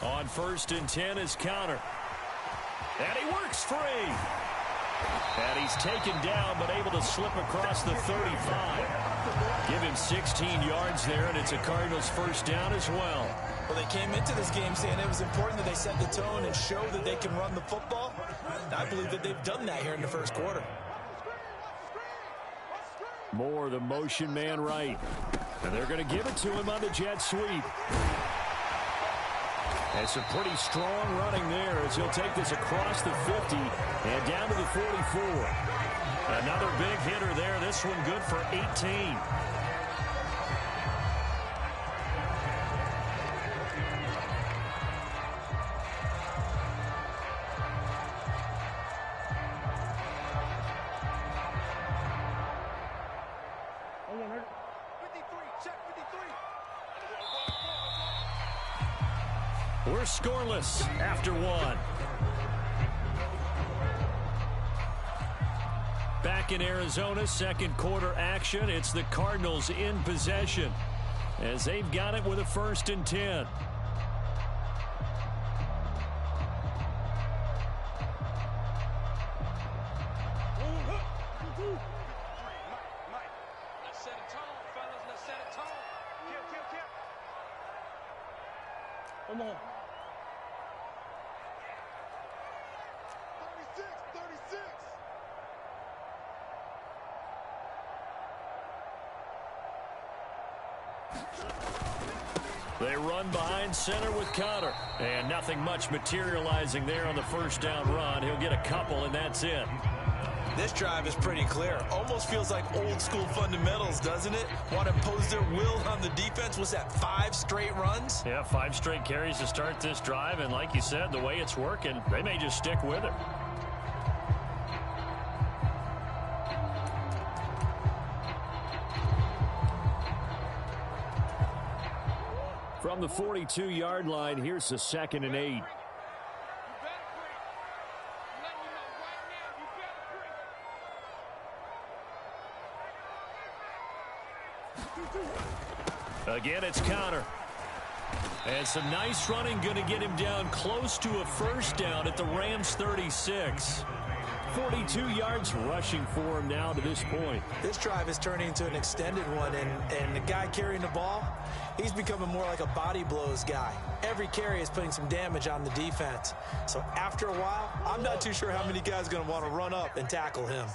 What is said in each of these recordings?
On 1st and 10 is Connor. And he works free. And he's taken down, but able to slip across the 35. Give him 16 yards there, and it's a Cardinals first down as well. Well, they came into this game saying it was important that they set the tone and show that they can run the football. I believe that they've done that here in the first quarter. Moore, the motion man right. And they're going to give it to him on the jet sweep. And some pretty strong running there as he'll take this across the 50 and down to the 44. Another big hitter there. This one good for 18. We're scoreless after one. Back in Arizona, second quarter action. It's the Cardinals in possession as they've got it with a 1st and 10. Come on. 36. They run behind center with Connor. And nothing much materializing there on the first down run. He'll get a couple, and that's it. This drive is pretty clear. Almost feels like old school fundamentals, doesn't it? Want to impose their will on the defense. Was that 5 straight runs? Yeah, 5 straight carries to start this drive. And like you said, the way it's working, they may just stick with it. From the 42-yard line, here's the 2nd and 8. Again, it's Connor. And some nice running going to get him down close to a first down at the Rams 36. 42 yards rushing for him now to this point. This drive is turning into an extended one, and the guy carrying the ball, he's becoming more like a body blows guy. Every carry is putting some damage on the defense. So after a while, I'm not too sure how many guys are going to want to run up and tackle him.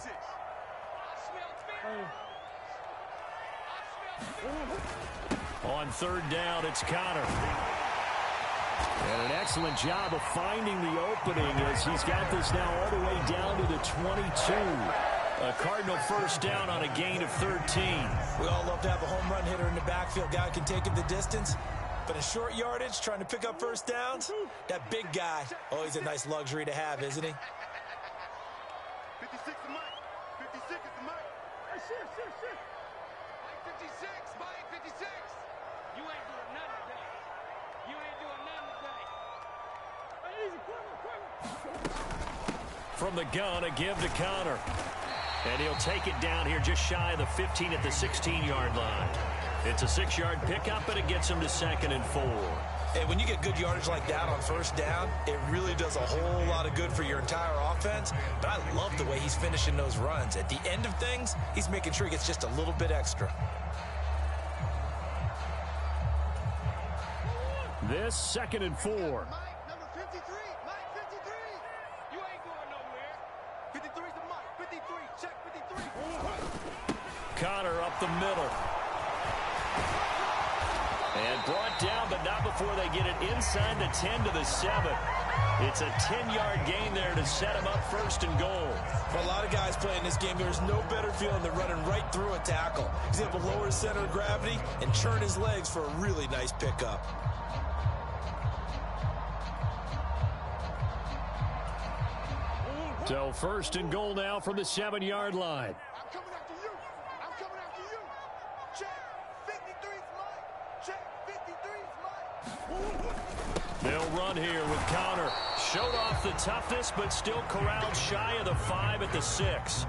On 3rd down, it's Connor. And an excellent job of finding the opening as he's got this now all the way down to the 22. A Cardinal first down on a gain of 13. We all love to have a home run hitter in the backfield. Guy can take it the distance. But in short yardage, trying to pick up first downs, that big guy, always a nice luxury to have, isn't he? 56 is Mike. 56 is the Mike. Hey, shit. Mike 56, Mike 56. You ain't doing nothing today. You ain't doing nothing today. Hey, easy, quick. From the gun, a give to Connor. And he'll take it down here just shy of the 15 at the 16-yard line. It's a 6-yard pickup, but it gets him to 2nd and 4. Hey, when you get good yardage like that on first down, it really does a whole lot of good for your entire offense. But I love the way he's finishing those runs. At the end of things, he's making sure he gets just a little bit extra. This 2nd and 4. Mike, number 53. Mike 53. You ain't going nowhere. 53 is the Mike. 53. Check 53. Connor up the middle. And brought down, but not before they get it inside the 10 to the 7. It's a 10-yard gain there to set him up 1st and goal. For a lot of guys playing this game, there's no better feeling than running right through a tackle. He's able to lower his center of gravity and churn his legs for a really nice pickup. So 1st and goal now from the 7-yard line. I'm coming after you. I'm coming after you. Check 53's Mike. Check 53's Mike. They'll run here with Connor. Showed off the toughness, but still corralled shy of the 5 at the 6.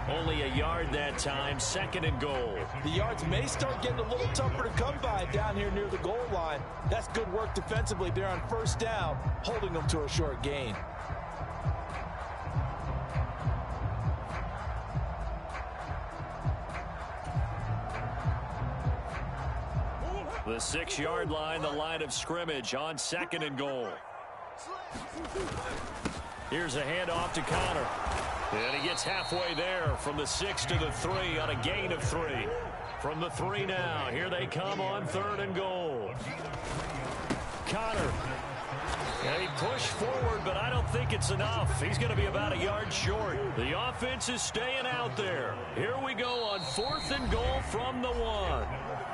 Only a yard that time, 2nd and goal. The yards may start getting a little tougher to come by down here near the goal line. That's good work defensively there on 1st down, holding them to a short gain. The 6-yard line, the line of scrimmage on 2nd and goal. Here's a handoff to Connor. And he gets halfway there from the 6 to the 3 on a gain of 3. From the 3 now, here they come on 3rd and goal. Connor. And he pushed forward, but I don't think it's enough. He's going to be about a yard short. The offense is staying out there. Here we go on 4th and goal from the 1.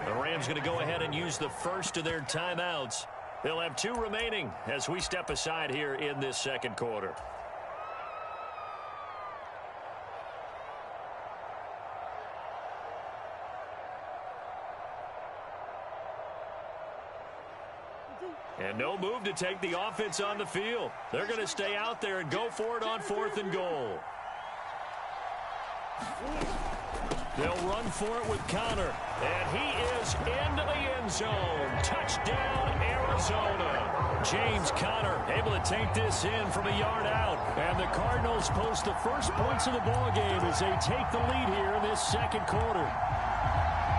The Rams going to go ahead and use the first of their timeouts. They'll have 2 remaining as we step aside here in this 2nd quarter. And no move to take the offense on the field. They're going to stay out there and go for it on 4th and goal. They'll run for it with Connor. And he is into the end zone. Touchdown, Arizona. James Conner able to take this in from a yard out. And the Cardinals post the first points of the ball game as they take the lead here in this 2nd quarter.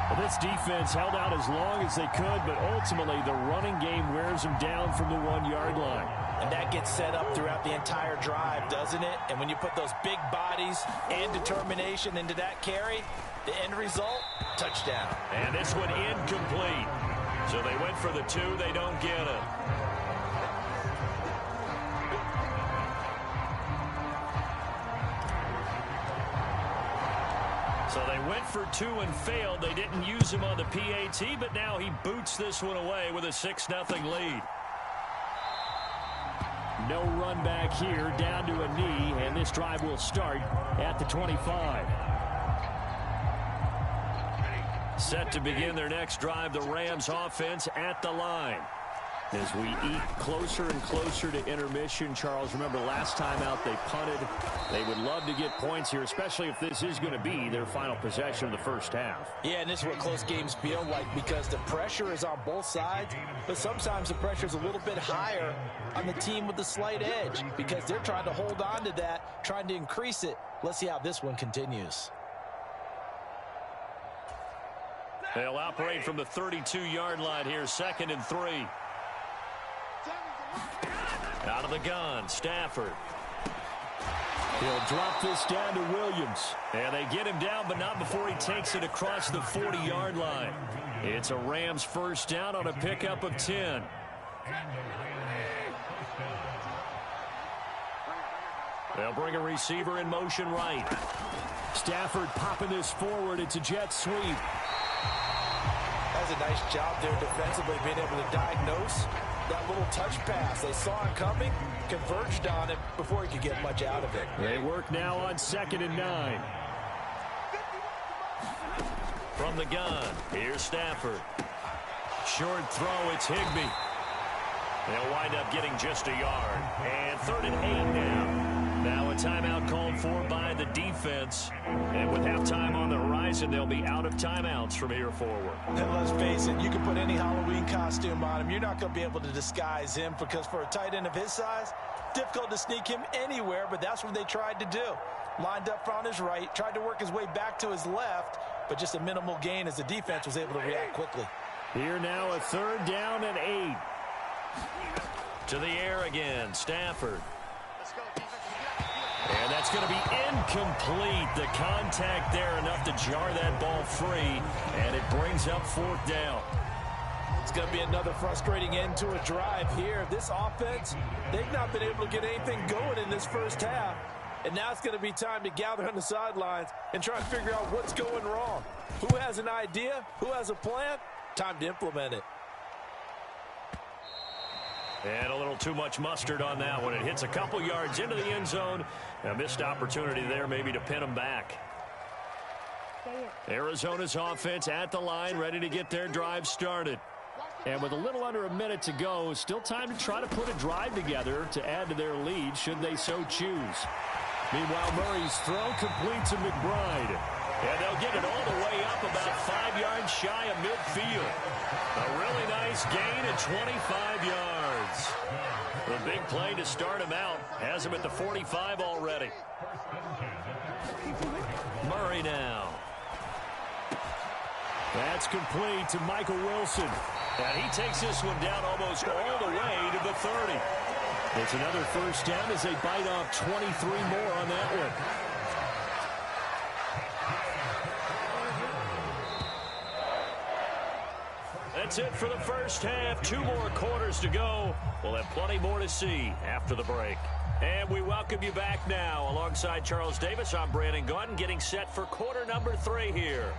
Well, this defense held out as long as they could, but ultimately the running game wears them down from the 1-yard line. And that gets set up throughout the entire drive, doesn't it? And when you put those big bodies and determination into that carry, the end result, touchdown. And this one incomplete. So they went for the 2. They don't get it. So they went for 2 and failed. They didn't use him on the PAT, but now he boots this one away with a 6-0 lead. No run back here, down to a knee, and this drive will start at the 25. Set to begin their next drive, the Rams offense at the line. As we eat closer and closer to intermission, Charles, remember last time out they punted. They would love to get points here, especially if this is going to be their final possession of the first half. Yeah, and this is what close games feel like because the pressure is on both sides, but sometimes the pressure is a little bit higher on the team with the slight edge because they're trying to hold on to that, trying to increase it. Let's see how this one continues. They'll operate from the 32-yard line here, 2nd and 3. Out of the gun, Stafford. He'll drop this down to Williams. And they get him down, but not before he takes it across the 40-yard line. It's a Rams first down on a pickup of 10. They'll bring a receiver in motion right. Stafford popping this forward. It's a jet sweep. That's a nice job there defensively, being able to diagnose that little touch pass. They saw it coming, converged on it before he could get much out of it. They work now on 2nd and 9. From the gun, here's Stafford. Short throw, it's Higbee. They'll wind up getting just a yard. And 3rd and 8 now. Now a timeout called for by the defense. And with halftime on the horizon, they'll be out of timeouts from here forward. And let's face it, you can put any Halloween costume on him. You're not going to be able to disguise him because for a tight end of his size, difficult to sneak him anywhere, but that's what they tried to do. Lined up on his right, tried to work his way back to his left, but just a minimal gain as the defense was able to react quickly. Here now a 3rd down and 8. To the air again, Stafford. And that's going to be incomplete. The contact there enough to jar that ball free, and it brings up 4th down. It's going to be another frustrating end to a drive here. This offense, they've not been able to get anything going in this first half, and now it's going to be time to gather on the sidelines and try and figure out what's going wrong. Who has an idea? Who has a plan? Time to implement it. And a little too much mustard on that one. It hits a couple yards into the end zone. A missed opportunity there maybe to pin them back. Arizona's offense at the line, ready to get their drive started. And with a little under a minute to go, still time to try to put a drive together to add to their lead should they so choose. Meanwhile, Murray's throw complete to McBride. And they'll get it all the way up about 5 yards shy of midfield. A really nice gain at 25 yards. The big play to start him out has him at the 45 already. Murray now. That's complete to Michael Wilson. And he takes this one down almost all the way to the 30. It's another first down as they bite off 23 more on that one. That's it for the first half. 2 more quarters to go. We'll have plenty more to see after the break. And we welcome you back now. Alongside Charles Davis, I'm Brandon Gaudin, getting set for quarter number 3 here.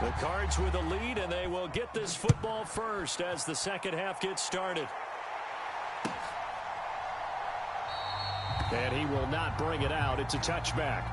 The Cards with a lead, and they will get this football first as the second half gets started. And he will not bring it out. It's a touchback.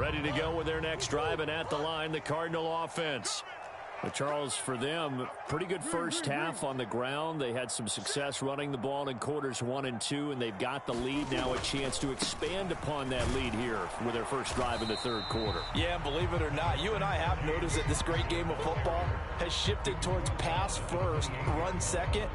Ready to go with their next drive, and at the line, the Cardinal offense. But Charles, for them, pretty good first half on the ground. They had some success running the ball in quarters 1 and 2, and they've got the lead now, a chance to expand upon that lead here with their first drive in the third quarter. Yeah, believe it or not, you and I have noticed that this great game of football has shifted towards pass first, run second.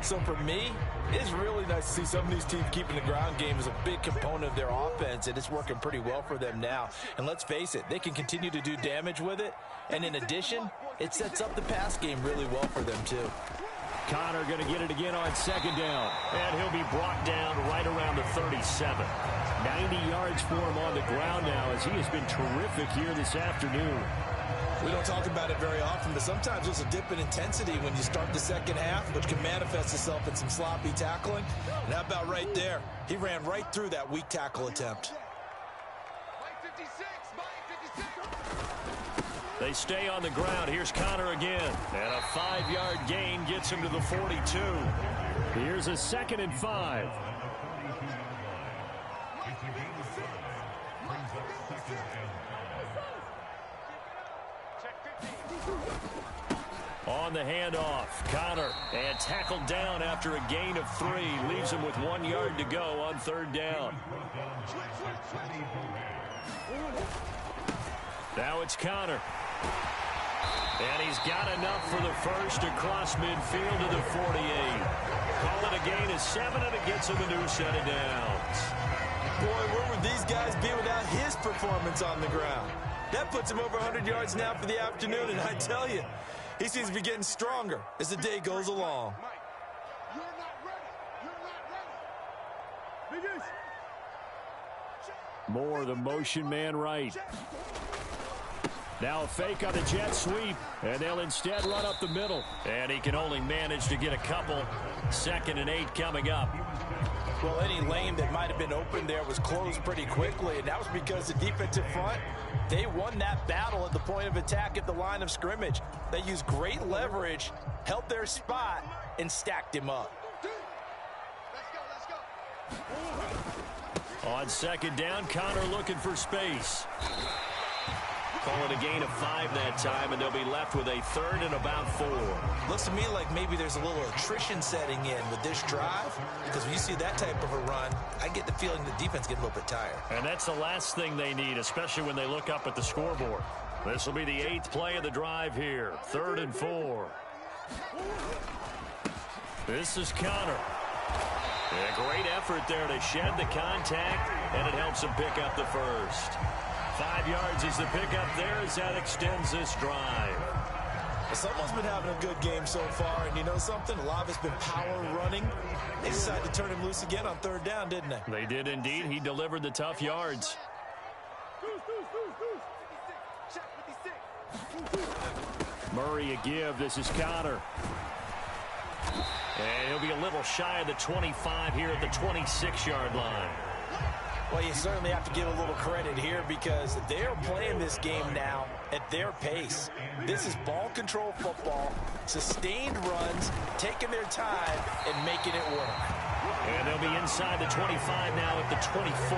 So for me, it's really nice to see some of these teams keeping the ground game as a big component of their offense, and it's working pretty well for them now. And let's face it, they can continue to do damage with it. And in addition, it sets up the pass game really well for them, too. Connor going to get it again on second down. And he'll be brought down right around the 37. 90 yards for him on the ground now as he has been terrific here this afternoon. We don't talk about it very often, but sometimes there's a dip in intensity when you start the second half, which can manifest itself in some sloppy tackling. And how about right there? He ran right through that weak tackle attempt. They stay on the ground. Here's Connor again. And a 5-yard gain gets him to the 42. Here's a 2nd and 5. On the handoff, Connor, and tackled down after a gain of 3. Leaves him with 1 yard to go on 3rd down. Now it's Connor. And he's got enough for the first across midfield to the 48. Call it a gain of 7, and it gets him a new set of downs. Boy, where would these guys be without his performance on the ground? That puts him over 100 yards now for the afternoon, and I tell you, he seems to be getting stronger as the day goes along. You're not ready. You're not ready. Moore, the motion man right. Now a fake on the jet sweep, and they'll instead run up the middle. And he can only manage to get a couple. 2nd and 8 coming up. Well, any lane that might have been open there was closed pretty quickly, and that was because the defensive front, they won that battle at the point of attack at the line of scrimmage. They used great leverage, held their spot, and stacked him up. Let's go. On 2nd down, Connor looking for space. Call it a gain of 5 that time, and they'll be left with a 3rd and about 4. Looks to me like maybe there's a little attrition setting in with this drive, because when you see that type of a run, I get the feeling the defense gets a little bit tired. And that's the last thing they need, especially when they look up at the scoreboard. This will be the 8th play of the drive here. 3rd and 4. This is Connor. A great effort there to shed the contact, and it helps him pick up the first. 5 yards is the pickup there as that extends this drive. Someone's been having a good game so far, and you know something? A lot of it's been power running. They decided to turn him loose again on 3rd down, didn't they? They did indeed. He delivered the tough yards. Murray a give. This is Connor. And he'll be a little shy of the 25 here at the 26-yard line. Well, you certainly have to give a little credit here because they're playing this game now at their pace. This is ball control football, sustained runs, taking their time, and making it work. And they'll be inside the 25 now at the 24.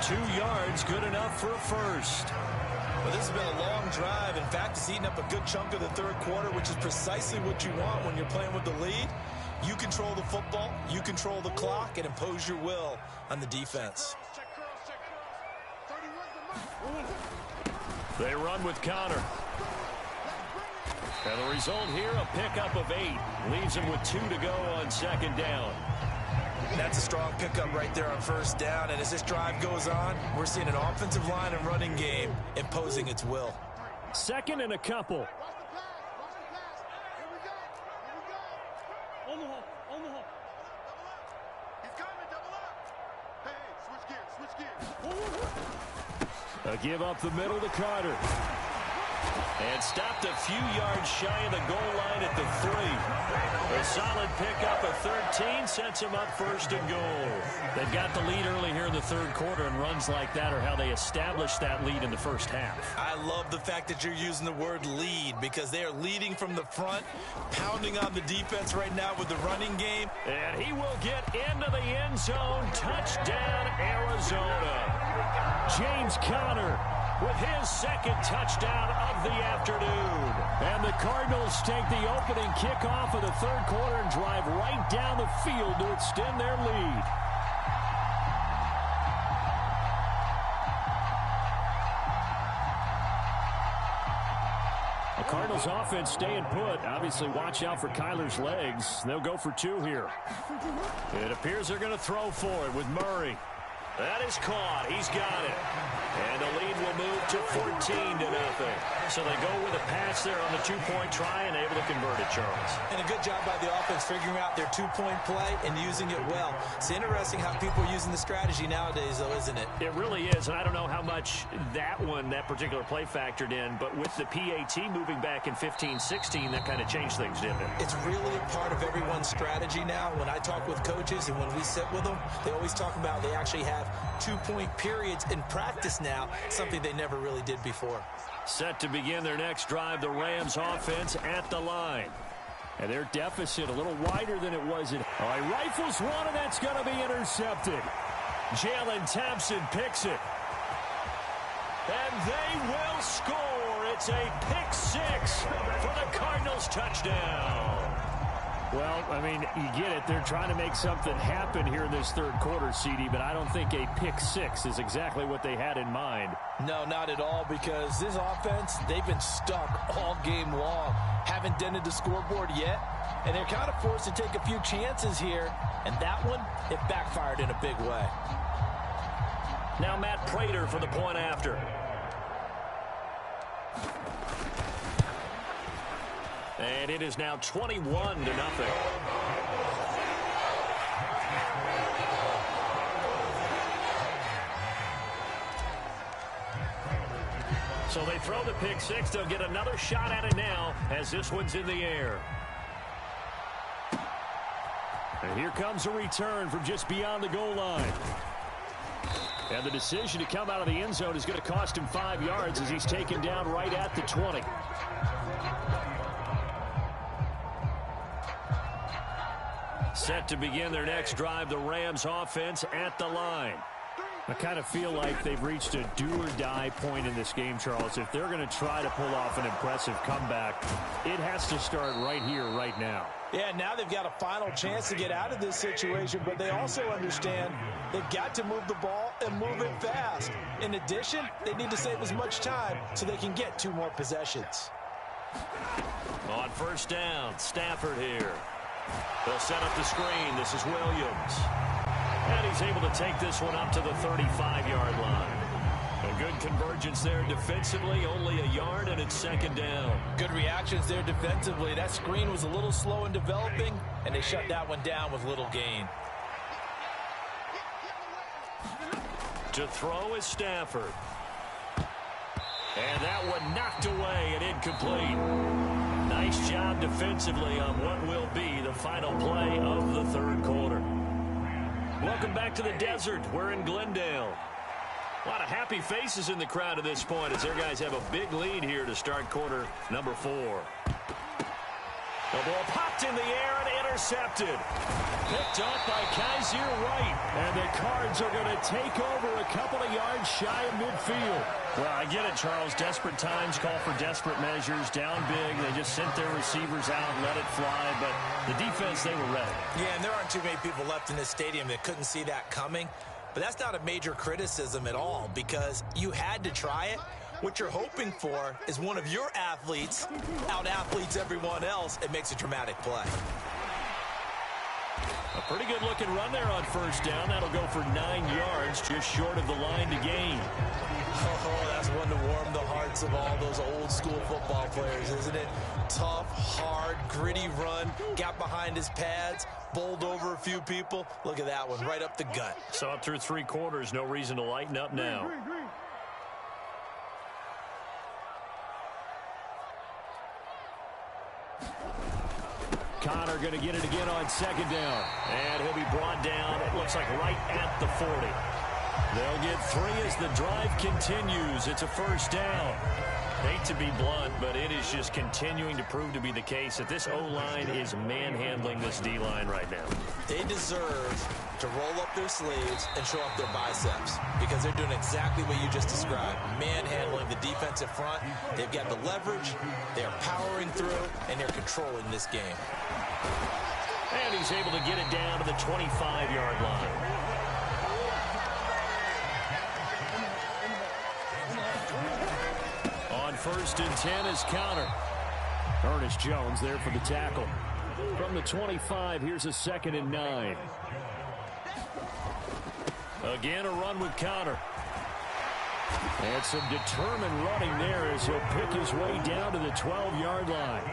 2 yards, good enough for a first. Well, this has been a long drive. In fact, it's eaten up a good chunk of the 3rd quarter, which is precisely what you want when you're playing with the lead. You control the football, you control the clock, and impose your will on the defense. They run with Connor. And the result here, a pickup of 8. Leaves him with 2 to go on 2nd down. That's a strong pickup right there on 1st down. And as this drive goes on, we're seeing an offensive line and running game imposing its will. 2nd and a couple. A give up the middle to Carter. And stopped a few yards shy of the goal line at the 3. A solid pickup of 13 sets him up 1st and goal. They've got the lead early here in the the third quarter, and runs like that are how they established that lead in the first half. I love the fact that you're using the word lead because they are leading from the front, pounding on the defense right now with the running game. And he will get into the end zone. Touchdown, Arizona. James Conner with his second touchdown of the afternoon. And the Cardinals take the opening kickoff of the third quarter and drive right down the field to extend their lead. The Cardinals offense staying put. Obviously, watch out for Kyler's legs. They'll go for two here. It appears they're going to throw for it with Murray. That is caught. He's got it. And the lead will move to 14-0. So they go with a pass there on the two-point try and able to convert it, Charles. And a good job by the offense figuring out their two-point play and using it well. It's interesting how people are using the strategy nowadays, though, isn't it? It really is, and I don't know how much that particular play factored in, but with the PAT moving back in 15-16, that kind of changed things, didn't it? It's really a part of everyone's strategy now. When I talk with coaches and when we sit with them, they always talk about they actually have two-point periods in practice now, something they never really did before. Set to begin their next drive, the Rams offense at the line. And their deficit a little wider than it was. He rifles one, and that's going to be intercepted. Jalen Thompson picks it. And they will score. It's a pick six for the Cardinals touchdown. Well, I mean, you get it. They're trying to make something happen here in this third quarter, CD, but I don't think a pick six is exactly what they had in mind. No, not at all, because this offense, they've been stuck all game long. Haven't dented the scoreboard yet, and they're kind of forced to take a few chances here, and that one, it backfired in a big way. Now Matt Prater for the point after. And it is now 21-0. So they throw the pick six. They'll get another shot at it now as this one's in the air. And here comes a return from just beyond the goal line. And the decision to come out of the end zone is going to cost him 5 yards as he's taken down right at the 20. Set to begin their next drive, the Rams offense at the line. I kind of feel like they've reached a do-or-die point in this game, Charles. If they're going to try to pull off an impressive comeback, it has to start right here, right now. Yeah, now they've got a final chance to get out of this situation, but they also understand they've got to move the ball and move it fast. In addition, they need to save as much time so they can get 2 more possessions. On first down, Stafford here. They'll set up the screen. This is Williams. And he's able to take this one up to the 35-yard line. A good convergence there defensively, only a yard, and it's second down. Good reactions there defensively. That screen was a little slow in developing, and they shut that one down with little gain. To throw is Stafford. And that one knocked away and incomplete. Nice job defensively on what will be the final play of the third quarter. Welcome back to the desert. We're in Glendale. A lot of happy faces in the crowd at this point as their guys have a big lead here to start quarter number 4. The ball popped in the air and intercepted. Picked off by Kaiser Wright. And the Cards are going to take over a couple of yards shy of midfield. Well, I get it, Charles. Desperate times call for desperate measures. Down big. They just sent their receivers out, let it fly. But the defense, they were ready. Yeah, and there aren't too many people left in this stadium that couldn't see that coming. But that's not a major criticism at all because you had to try it. What you're hoping for is one of your athletes out-athletes everyone else and makes a dramatic play. A pretty good-looking run there on first down. That'll go for 9 yards, just short of the line to gain. Oh, that's one to warm the hearts of all those old-school football players, isn't it? Tough, hard, gritty run. Got behind his pads, bowled over a few people. Look at that one, right up the gut. Saw it through 3 quarters. No reason to lighten up now. Connor going to get it again on second down. And he'll be brought down, it looks like right at the 40. They'll get 3 as the drive continues. It's a first down. Hate to be blunt, but it is just continuing to prove to be the case that this O-line is manhandling this D-line right now. They deserve to roll up their sleeves and show up their biceps because they're doing exactly what you just described, manhandling the defensive front. They've got the leverage, they're powering through, and they're controlling this game. And he's able to get it down to the 25-yard line. On 1st and 10 is Counter. Ernest Jones there for the tackle. From the 25, here's a 2nd and 9. Again, a run with Counter. And some determined running there as he'll pick his way down to the 12-yard line.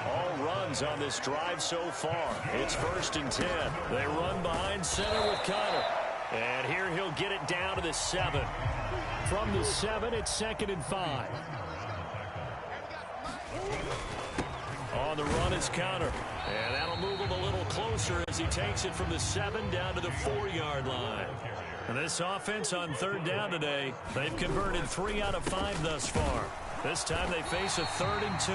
All runs on this drive so far. It's 1st and 10. They run behind center with Counter. And here he'll get it down to the 7. From the 7, it's 2nd and 5. On the run, it's Counter. And that'll move him a little closer as he takes it from the 7 down to the 4-yard line. And this offense on 3rd down today, they've converted 3 out of 5 thus far. This time they face a 3rd and 2.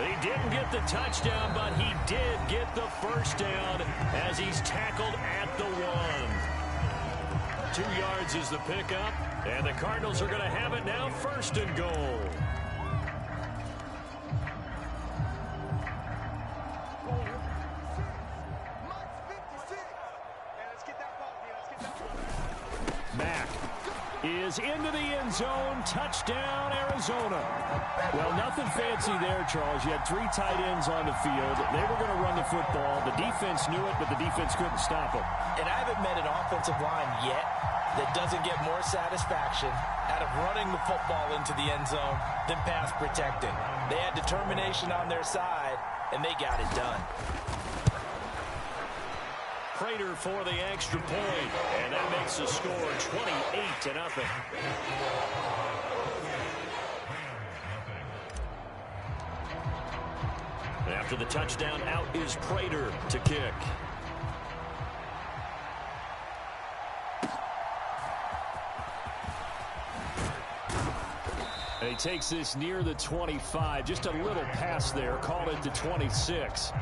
He didn't get the touchdown, but he did get the first down as he's tackled at the 1. 2 yards is the pickup, and the Cardinals are going to have it now 1st and goal. Mack is into the end zone. Touchdown, Arizona. Well, nothing fancy there, Charles. You had 3 tight ends on the field. They were going to run the football. The defense knew it, but the defense couldn't stop them. And I haven't met an offensive line yet that doesn't get more satisfaction out of running the football into the end zone than pass protecting. They had determination on their side, and they got it done. Prater for the extra point, and that makes the score 28-0. After the touchdown, out is Prater to kick. And he takes this near the 25, just a little pass there, called it to 26.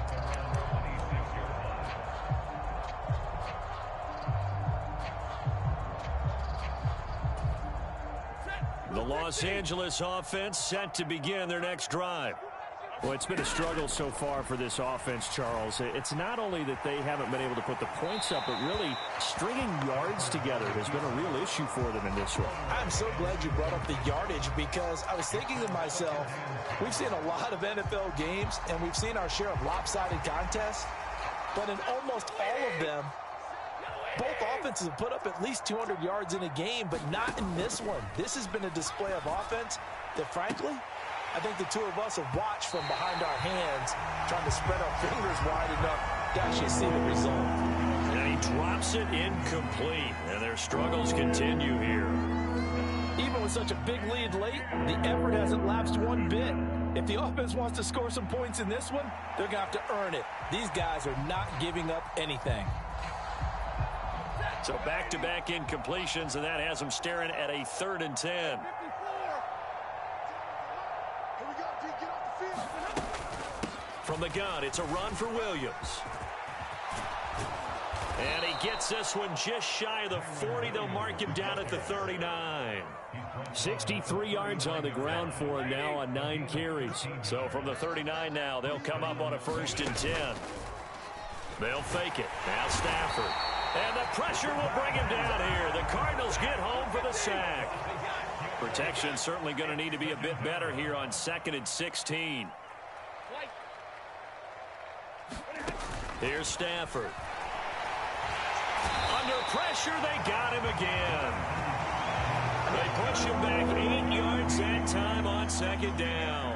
The Los Angeles offense set to begin their next drive. Well, it's been a struggle so far for this offense, Charles. It's not only that they haven't been able to put the points up, but really stringing yards together has been a real issue for them in this one. I'm so glad you brought up the yardage because I was thinking to myself, we've seen a lot of NFL games, and we've seen our share of lopsided contests, but in almost all of them, both offenses have put up at least 200 yards in a game, but not in this one. This has been a display of offense that, frankly, I think the two of us have watched from behind our hands, trying to spread our fingers wide enough to actually see the result. And he drops it incomplete, and their struggles continue here. Even with such a big lead late, the effort hasn't lapsed one bit. If the offense wants to score some points in this one, they're going to have to earn it. These guys are not giving up anything. So back-to-back incompletions, and that has them staring at a 3rd and 10. From the gun, it's a run for Williams. And he gets this one just shy of the 40. They'll mark him down at the 39. 63 yards on the ground for him now on 9 carries. So from the 39 now, they'll come up on a 1st and 10. They'll fake it. Now Stafford. And the pressure will bring him down here. The Cardinals get home for the sack. Protection certainly going to need to be a bit better here on 2nd and 16. Here's Stafford. Under pressure, they got him again. They push him back 8 yards that time on 2nd down.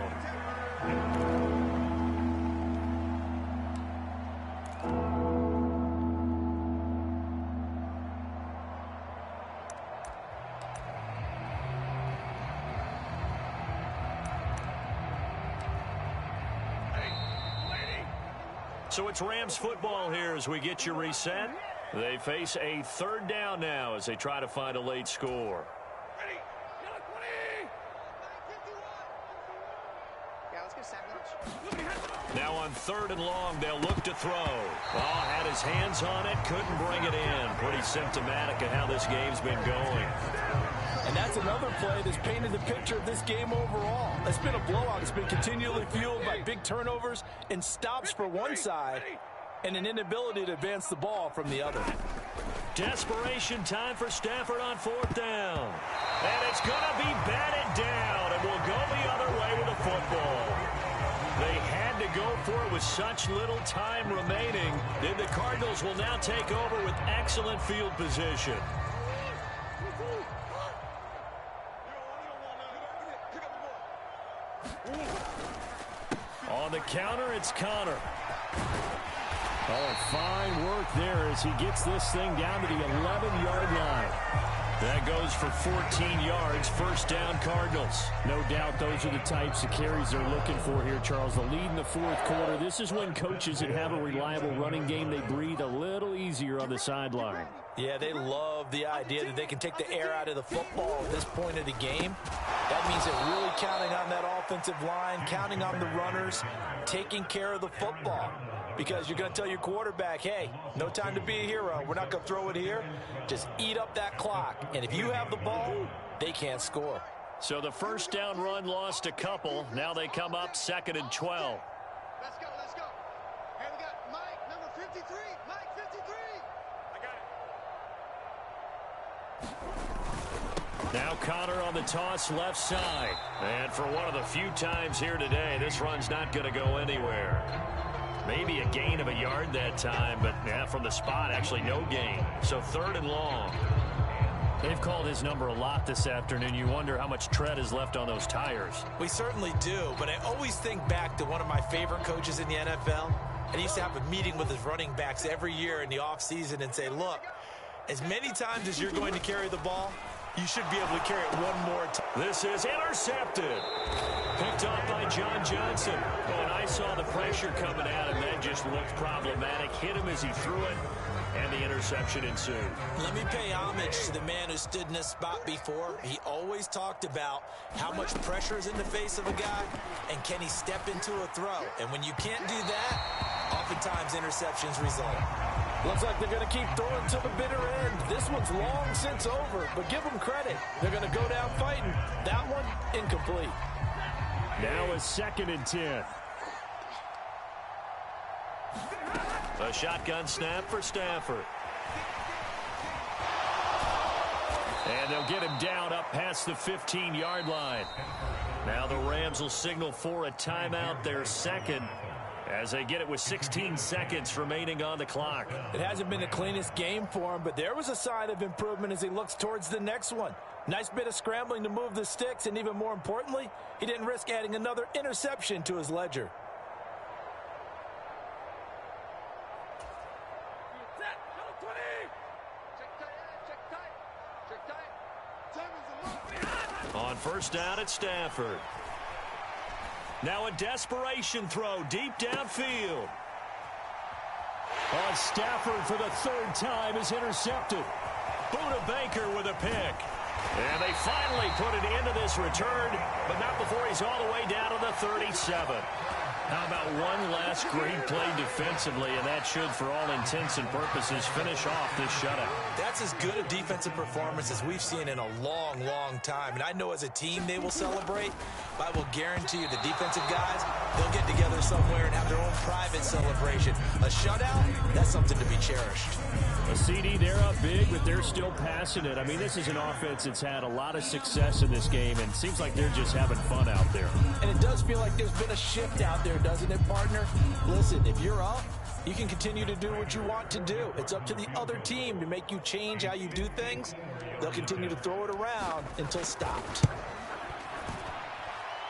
So it's Rams football here as we get you reset. They face a third down now as they try to find a late score. Ready? Yellow 20! Yeah, let's get sandwich. Now on 3rd and long, they'll look to throw. Oh, had his hands on it, couldn't bring it in. Pretty symptomatic of how this game's been going. And that's another play that's painted the picture of this game overall. It's been a blowout. It's been continually fueled by big turnovers and stops for one side and an inability to advance the ball from the other. Desperation time for Stafford on 4th down. And it's going to be batted down, and will go the other way with the football. They had to go for it with such little time remaining. Then the Cardinals will now take over with excellent field position. On the counter, it's Connor. Oh, fine work there as he gets this thing down to the 11-yard line. That goes for 14 yards, 1st down Cardinals. No doubt those are the types of carries they're looking for here, Charles. The lead in the 4th quarter. This is when coaches that have a reliable running game, they breathe a little easier on the sideline. Yeah, they love the idea that they can take the air out of the football at this point of the game. That means they're really counting on that offensive line, counting on the runners, taking care of the football. Because you're going to tell your quarterback, hey, no time to be a hero. We're not going to throw it here. Just eat up that clock. And if you have the ball, they can't score. So the 1st down run lost a couple. Now they come up 2nd and 12. Let's go, let's go. Hey, we got Mike, number 53. Mike, 53. I got it. Now Connor on the toss left side. And for one of the few times here today, this run's not going to go anywhere. Maybe a gain of a yard that time, but yeah, from the spot, actually no gain. So 3rd and long. They've called his number a lot this afternoon. You wonder how much tread is left on those tires. We certainly do, but I always think back to one of my favorite coaches in the NFL. And he used to have a meeting with his running backs every year in the offseason and say, look, as many times as you're going to carry the ball, you should be able to carry it one more time. This is intercepted. Picked up by John Johnson. And I saw the pressure coming at him. That just looked problematic. Hit him as he threw it, and the interception ensued. Let me pay homage to the man who stood in this spot before. He always talked about how much pressure is in the face of a guy, and can he step into a throw. And when you can't do that, oftentimes interceptions result. Looks like they're going to keep throwing to the bitter end. This one's long since over, but give them credit. They're going to go down fighting. That one, incomplete. Now a 2nd and 10. A shotgun snap for Stafford. And they'll get him down up past the 15-yard line. Now the Rams will signal for a timeout, their 2nd, as they get it with 16 seconds remaining on the clock. It hasn't been the cleanest game for him, but there was a sign of improvement as he looks towards the next one. Nice bit of scrambling to move the sticks, and even more importantly, he didn't risk adding another interception to his ledger. On 1st down at Stafford. Now a desperation throw deep downfield. On Stafford for the 3rd time is intercepted. Buda Baker with a pick. And they finally put it into this return, but not before he's all the way down to the 37. How about one last great play defensively, and that should, for all intents and purposes, finish off this shutout. That's as good a defensive performance as we've seen in a long, long time. And I know as a team they will celebrate, but I will guarantee you the defensive guys, they'll get together somewhere and have their own private celebration. A shutout, that's something to be cherished. A CD, they're up big, but they're still passing it. I mean, this is an offense that's had a lot of success in this game, and it seems like they're just having fun out there. And it does feel like there's been a shift out there, doesn't it, partner? Listen, if you're up, you can continue to do what you want to do. It's up to the other team to make you change how you do things. They'll continue to throw it around until stopped.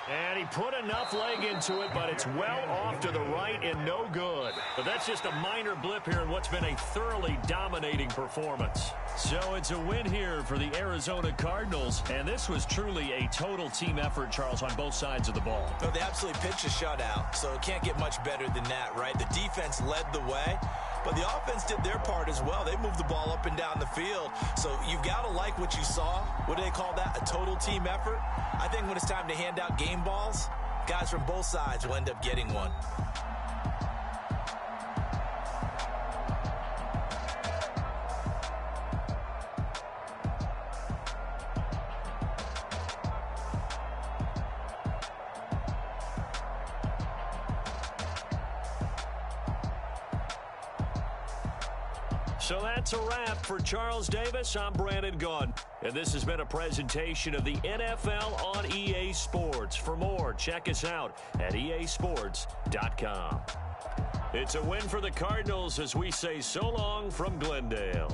And he put enough leg into it, but it's well off to the right and no good. But that's just a minor blip here in what's been a thoroughly dominating performance. So it's a win here for the Arizona Cardinals. And this was truly a total team effort, Charles, on both sides of the ball. No, they absolutely pitched a shutout, so it can't get much better than that, right? The defense led the way. But the offense did their part as well. They moved the ball up and down the field. So you've got to like what you saw. What do they call that? A total team effort? I think when it's time to hand out game balls, guys from both sides will end up getting one. So that's a wrap for Charles Davis. I'm Brandon Gaudin, and this has been a presentation of the NFL on EA Sports. For more, check us out at easports.com. It's a win for the Cardinals as we say so long from Glendale.